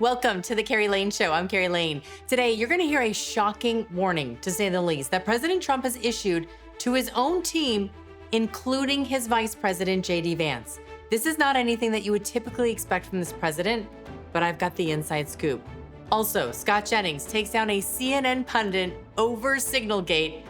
Welcome to the Kerri Lane Show. I'm Kerri Lane. Today, you're going to hear a shocking warning, to say the least, that President Trump has issued to his own team, including his Vice President, J.D. Vance. This is not anything that you would typically expect from this president, but I've got the inside scoop. Also, Scott Jennings takes down a CNN pundit over Signalgate.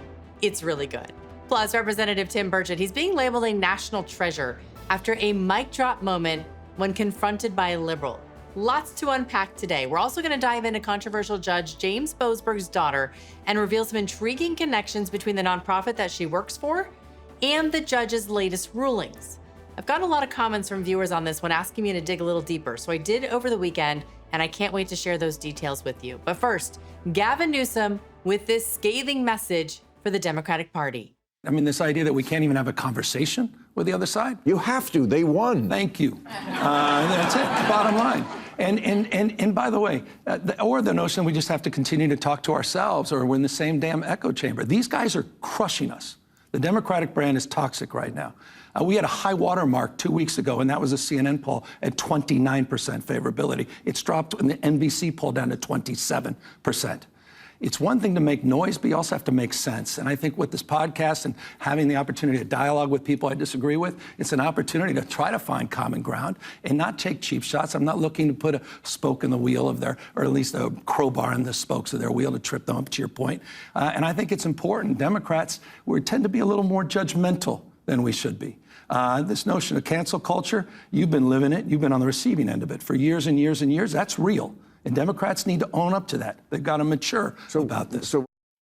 It's really good. Plus, Representative Tim Burchett, he's being labeled a national treasure after a mic drop moment when confronted by a liberal. Lots to unpack today. We're also going to dive into controversial Judge James Boseberg's daughter and reveal some intriguing connections between the nonprofit that she works for and the judge's latest rulings. I've gotten a lot of comments from viewers on this one asking me to dig a little deeper, so I did over the weekend, and I can't wait to share those details with you. But first, Gavin Newsom with this scathing message for the Democratic Party. I mean, this idea that we can't even have a conversation with the other side. You have to. They won. Thank you. That's it. Bottom line. And by the way, or the notion we just have to continue to talk to ourselves or we're in the same damn echo chamber. These guys are crushing us. The Democratic brand is toxic right now. We had a high water mark 2 weeks ago, and that was a CNN poll at 29% favorability. It's dropped in the NBC poll down to 27%. It's one thing to make noise, but you also have to make sense. And I think with this podcast and having the opportunity to dialogue with people I disagree with, it's an opportunity to try to find common ground and not take cheap shots. I'm not looking to put a spoke in the wheel of their, or at least a crowbar in the spokes of their wheel to trip them up, to your point. And I think it's important. Democrats, we tend to be a little more judgmental than we should be. This notion of cancel culture, you've been living it. You've been on the receiving end of it for years and years and years. That's real. And Democrats need to own up to that. They've got to mature about this.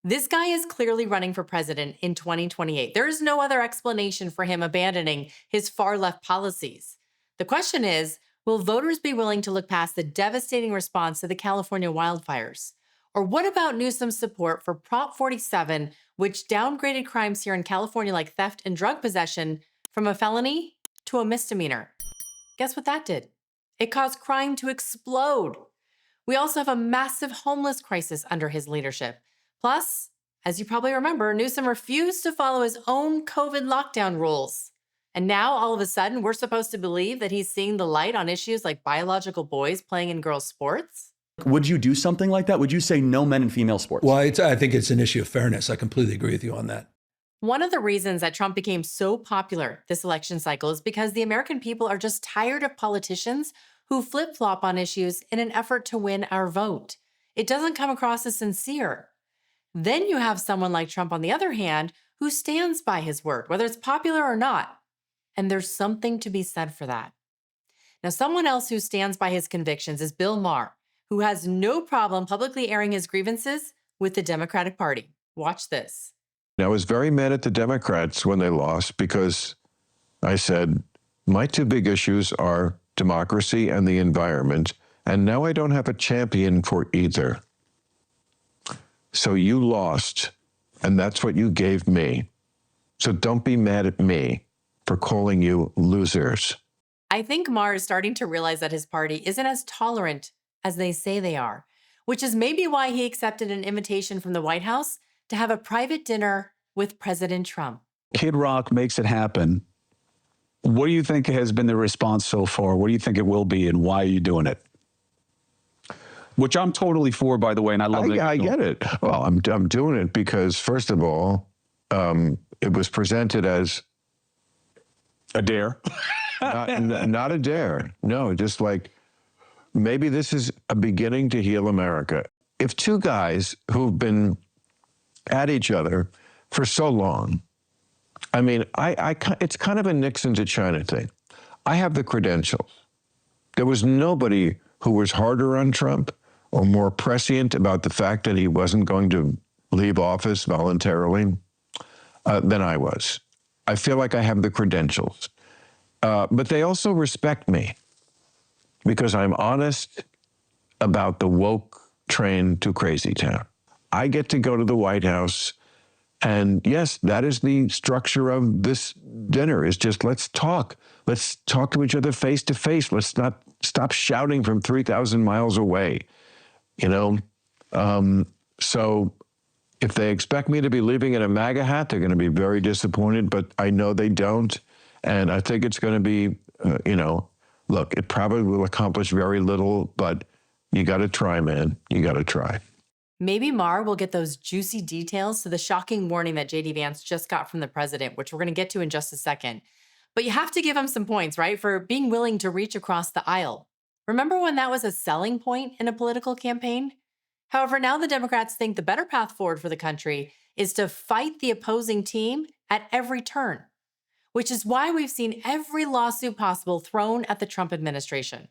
This guy is clearly running for president in 2028. There is no other explanation for him abandoning his far-left policies. The question is, will voters be willing to look past the devastating response to the California wildfires? Or what about Newsom's support for Prop 47, which downgraded crimes here in California like theft and drug possession from a felony to a misdemeanor? Guess what that did? It caused crime to explode. We also have a massive homeless crisis under his leadership. Plus, as you probably remember, Newsom refused to follow his own COVID lockdown rules. And now, all of a sudden, we're supposed to believe that he's seeing the light on issues like biological boys playing in girls' sports? Would you do something like that? Would you say no men in female sports? Well, I think it's an issue of fairness. I completely agree with you on that. One of the reasons that Trump became so popular this election cycle is because the American people are just tired of politicians who flip-flop on issues in an effort to win our vote. It doesn't come across as sincere. Then you have someone like Trump, on the other hand, who stands by his word, whether it's popular or not. And there's something to be said for that. Now, someone else who stands by his convictions is Bill Maher, who has no problem publicly airing his grievances with the Democratic Party. Watch this. I was very mad at the Democrats when they lost because I said, my two big issues are democracy and the environment, and now I don't have a champion for either. So you lost, and that's what you gave me. So don't be mad at me for calling you losers. I think Maher is starting to realize that his party isn't as tolerant as they say they are, which is maybe why he accepted an invitation from the White House to have a private dinner with President Trump. Kid Rock makes it happen. What do you think has been the response so far? What do you think it will be, and why are you doing it? Which I'm totally for, by the way, and I love it. I get it. Well, I'm doing it because, first of all, it was presented as a dare. not a dare. No, just like, maybe this is a beginning to heal America. If two guys who've been at each other for so long, I mean, it's kind of a Nixon to China thing. I have the credentials. There was nobody who was harder on Trump or more prescient about the fact that he wasn't going to leave office voluntarily than I was. I feel like I have the credentials. But they also respect me because I'm honest about the woke train to crazy town. I get to go to the White House. And yes, that is the structure of this dinner, is just let's talk. Let's talk to each other face to face. Let's not stop shouting from 3,000 miles away, you know? So if they expect me to be leaving in a MAGA hat, they're going to be very disappointed, but I know they don't. And I think it's going to be, you know, look, it probably will accomplish very little, but You got to try, man. You got to try. Maybe Maher will get those juicy details to the shocking warning that JD Vance just got from the president, which we're going to get to in just a second. But you have to give him some points, right, for being willing to reach across the aisle. Remember when that was a selling point in a political campaign? However, now the Democrats think the better path forward for the country is to fight the opposing team at every turn, which is why we've seen every lawsuit possible thrown at the Trump administration.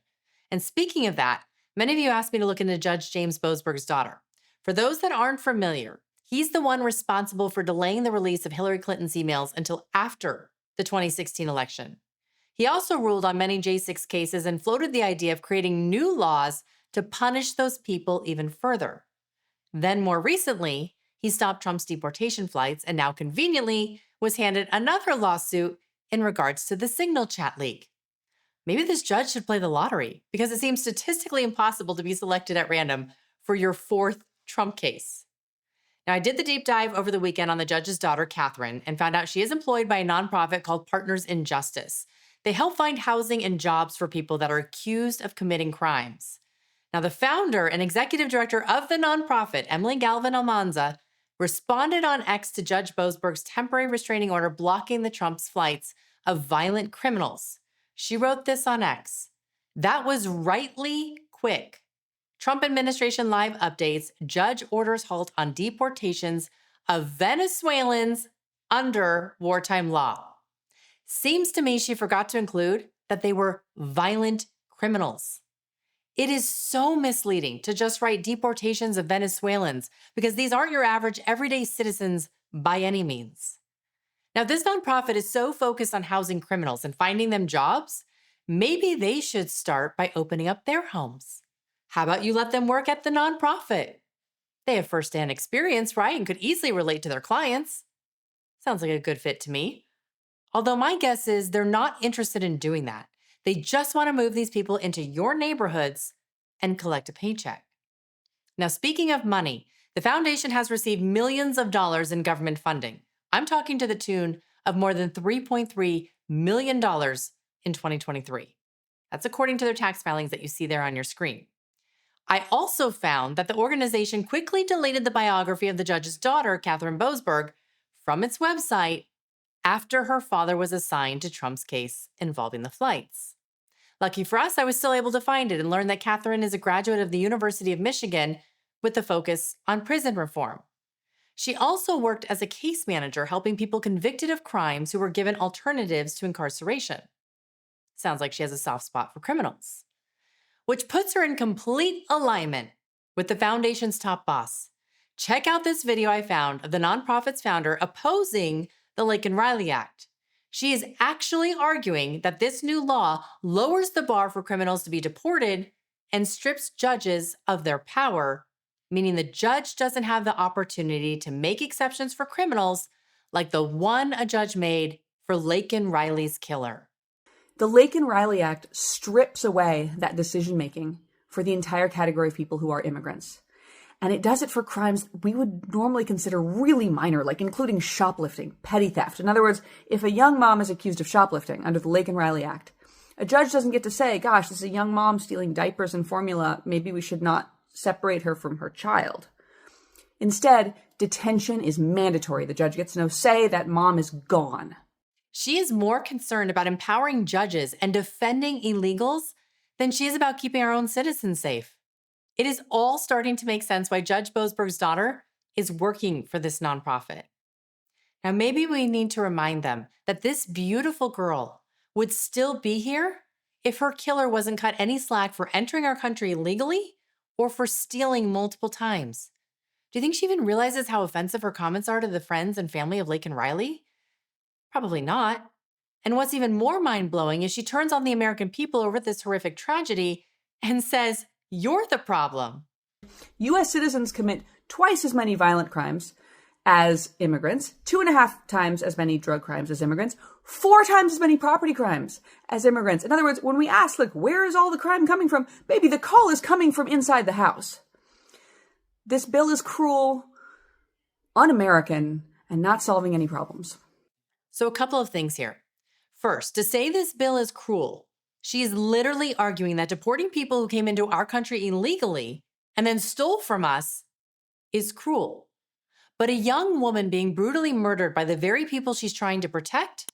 And speaking of that, many of you asked me to look into Judge James Boseberg's daughter. For those that aren't familiar, he's the one responsible for delaying the release of Hillary Clinton's emails until after the 2016 election. He also ruled on many J6 cases and floated the idea of creating new laws to punish those people even further. Then more recently, he stopped Trump's deportation flights and now conveniently was handed another lawsuit in regards to the Signal chat leak. Maybe this judge should play the lottery because it seems statistically impossible to be selected at random for your fourth Trump case. Now, I did the deep dive over the weekend on the judge's daughter, Catherine, and found out she is employed by a nonprofit called Partners in Justice. They help find housing and jobs for people that are accused of committing crimes. Now, the founder and executive director of the nonprofit, Emily Galvin Almanza, responded on X to Judge Boseberg's temporary restraining order blocking the Trump's flights of violent criminals. She wrote this on X. That was rightly quick. Trump administration live updates, judge orders halt on deportations of Venezuelans under wartime law. Seems to me she forgot to include that they were violent criminals. It is so misleading to just write deportations of Venezuelans because these aren't your average everyday citizens by any means. Now, this nonprofit is so focused on housing criminals and finding them jobs, maybe they should start by opening up their homes. How about you let them work at the nonprofit? They have firsthand experience, right, and could easily relate to their clients. Sounds like a good fit to me. Although my guess is they're not interested in doing that. They just want to move these people into your neighborhoods and collect a paycheck. Now, speaking of money, the foundation has received millions of dollars in government funding. I'm talking to the tune of more than $3.3 million in 2023. That's according to their tax filings that you see there on your screen. I also found that the organization quickly deleted the biography of the judge's daughter, Catherine Boseberg, from its website after her father was assigned to Trump's case involving the flights. Lucky for us, I was still able to find it and learn that Catherine is a graduate of the University of Michigan with a focus on prison reform. She also worked as a case manager helping people convicted of crimes who were given alternatives to incarceration. Sounds like she has a soft spot for criminals, which puts her in complete alignment with the foundation's top boss. Check out this video I found of the nonprofit's founder opposing the Laken-Riley Act. She is actually arguing that this new law lowers the bar for criminals to be deported and strips judges of their power, meaning the judge doesn't have the opportunity to make exceptions for criminals like the one a judge made for Laken-Riley's killer. The Laken-Riley Act strips away that decision-making for the entire category of people who are immigrants. And it does it for crimes we would normally consider really minor, like including shoplifting, petty theft. In other words, if a young mom is accused of shoplifting under the Laken-Riley Act, a judge doesn't get to say, gosh, this is a young mom stealing diapers and formula. Maybe we should not separate her from her child. Instead, detention is mandatory. The judge gets no say. That mom is gone. She is more concerned about empowering judges and defending illegals than she is about keeping our own citizens safe. It is all starting to make sense why Judge Boseberg's daughter is working for this nonprofit. Now, maybe we need to remind them that this beautiful girl would still be here if her killer wasn't cut any slack for entering our country illegally or for stealing multiple times. Do you think she even realizes how offensive her comments are to the friends and family of Laken-Riley? Probably not. And what's even more mind-blowing is she turns on the American people over this horrific tragedy and says, "You're the problem." U.S. citizens commit twice as many violent crimes as immigrants, 2.5 times as many drug crimes as immigrants, 4 times as many property crimes as immigrants. In other words, when we ask, like, where is all the crime coming from? Baby, the call is coming from inside the house. This bill is cruel, un-American, and not solving any problems. So a couple of things here. First, to say this bill is cruel She is literally arguing that deporting people who came into our country illegally and then stole from us is cruel. But a young woman being brutally murdered by the very people she's trying to protect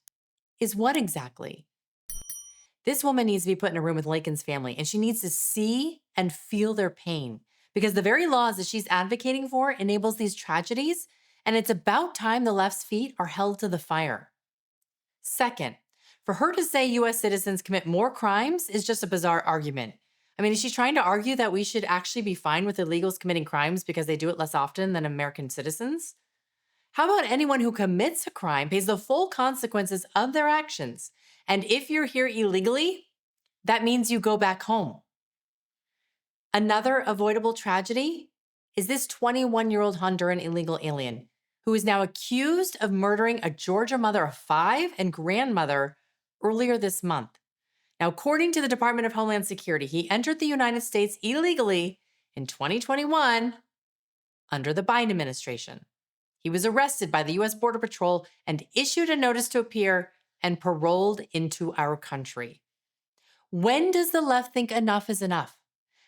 is what exactly? This woman needs to be put in a room with Laken's family, and she needs to see and feel their pain, because the very laws that she's advocating for enables these tragedies, and it's about time the left's feet are held to the fire. Second, for her to say U.S. citizens commit more crimes is just a bizarre argument. I mean, is she trying to argue that we should actually be fine with illegals committing crimes because they do it less often than American citizens? How about anyone who commits a crime pays the full consequences of their actions? And if you're here illegally, that means you go back home. Another avoidable tragedy is this 21-year-old Honduran illegal alien who is now accused of murdering a Georgia mother of 5 and grandmother earlier this month. Now, according to the Department of Homeland Security, he entered the United States illegally in 2021 under the Biden administration. He was arrested by the U.S. Border Patrol and issued a notice to appear and paroled into our country. When does the left think enough is enough?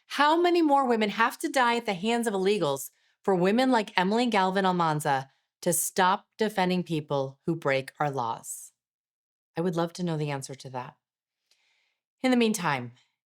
How many more women have to die at the hands of illegals for women like Emily Galvin Almanza to stop defending people who break our laws? I would love to know the answer to that. In the meantime,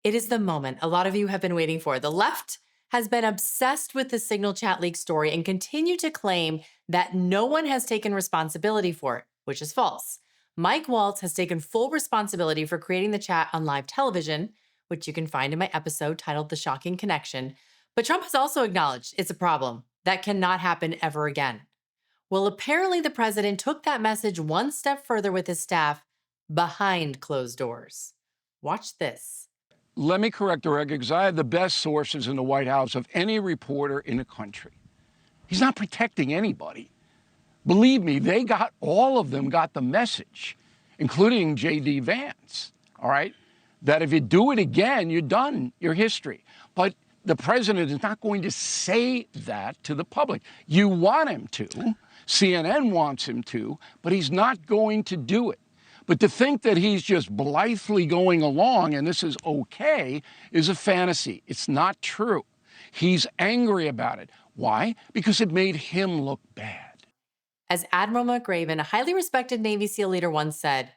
it is the moment a lot of you have been waiting for. The left has been obsessed with the Signal chat leak story and continue to claim that no one has taken responsibility for it, which is false. Mike Waltz has taken full responsibility for creating the chat on live television, which you can find in my episode titled The Shocking Connection. But Trump has also acknowledged it's a problem that cannot happen ever again. Well, apparently the president took that message one step further with his staff behind closed doors. Watch this. Let me correct the record, because I have the best sources in the White House of any reporter in the country. He's not protecting anybody. Believe me, all of them got the message, including J.D. Vance, all right, that if you do it again, you're done, you're history. But the president is not going to say that to the public. You want him to. CNN wants him to, but he's not going to do it. But to think that he's just blithely going along and this is okay is a fantasy. It's not true. He's angry about it. Why? Because it made him look bad. As Admiral McRaven, a highly respected Navy SEAL leader, once said,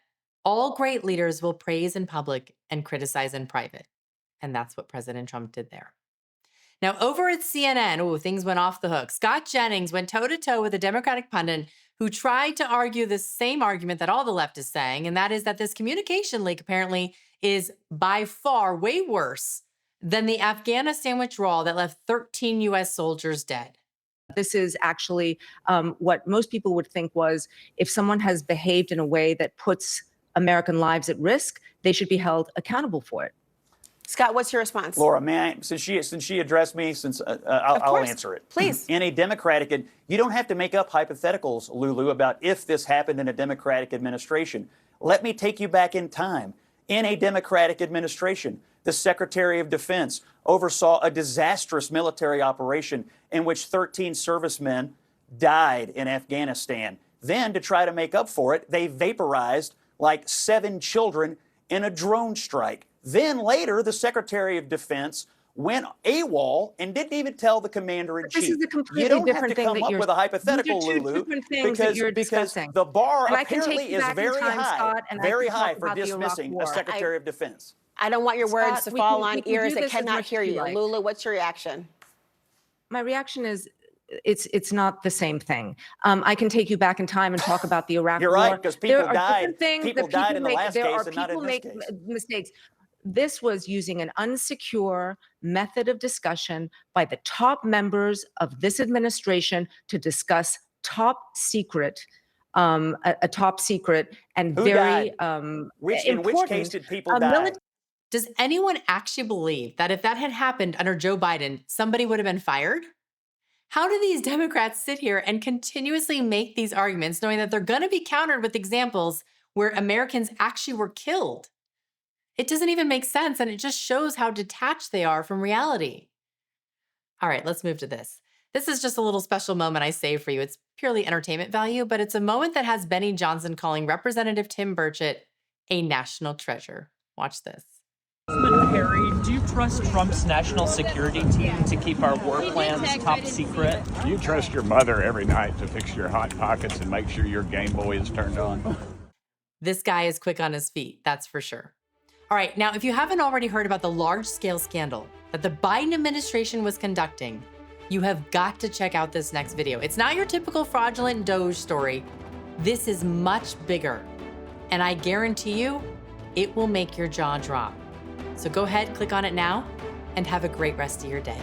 all great leaders will praise in public and criticize in private. And that's what President Trump did there. Now, over at CNN, things went off the hook. Scott Jennings went toe-to-toe with a Democratic pundit who tried to argue the same argument that all the left is saying, and that is that this communication leak apparently is by far way worse than the Afghanistan withdrawal that left 13 U.S. soldiers dead. This is actually what most people would think was, if someone has behaved in a way that puts American lives at risk, they should be held accountable for it. Scott, what's your response? Laura, may I, since she addressed me, I'll answer it. Please. In a Democratic, you don't have to make up hypotheticals, Lulu, about if this happened in a Democratic administration. Let me take you back in time. In a Democratic administration, the Secretary of Defense oversaw a disastrous military operation in which 13 servicemen died in Afghanistan. Then, to try to make up for it, they vaporized like 7 children in a drone strike. Then later, the Secretary of Defense went AWOL and didn't even tell the commander-in-chief. This is a completely you don't different have to come up with a hypothetical, these are two Lulu, different things that you're discussing. the bar And I can apparently take you is back in very time, high, Scott, and I very can high talk for about the Iraq dismissing a War. Secretary of Defense. I don't want your words Scott, to we fall can on do ears that this as cannot much hear as you you. like. Lulu, what's your reaction? My reaction is, it's not the same thing. I can take you back in time and talk about the Iraq You're War. right, because people There are died. different things People that died in the make. last There case are and not in people this make case. mistakes. This was using an unsecure method of discussion by the top members of this administration to discuss top secret, a top secret and Who very died? important. In which case did people die? Does anyone actually believe that if that had happened under Joe Biden, somebody would have been fired? How do these Democrats sit here and continuously make these arguments knowing that they're going to be countered with examples where Americans actually were killed? It doesn't even make sense, and it just shows how detached they are from reality. All right, let's move to this. This is just a little special moment I saved for you. It's purely entertainment value, but it's a moment that has Benny Johnson calling Representative Tim Burchett a national treasure. Watch this. Kerri, do you trust Trump's national security team to keep our war plans top secret? You trust your mother every night to fix your Hot Pockets and make sure your Game Boy is turned on. This guy is quick on his feet, that's for sure. All right, now if you haven't already heard about the large-scale scandal that the Biden administration was conducting, you have got to check out this next video. It's not your typical fraudulent Doge story. This is much bigger, and I guarantee you, it will make your jaw drop. So go ahead, click on it now, and have a great rest of your day.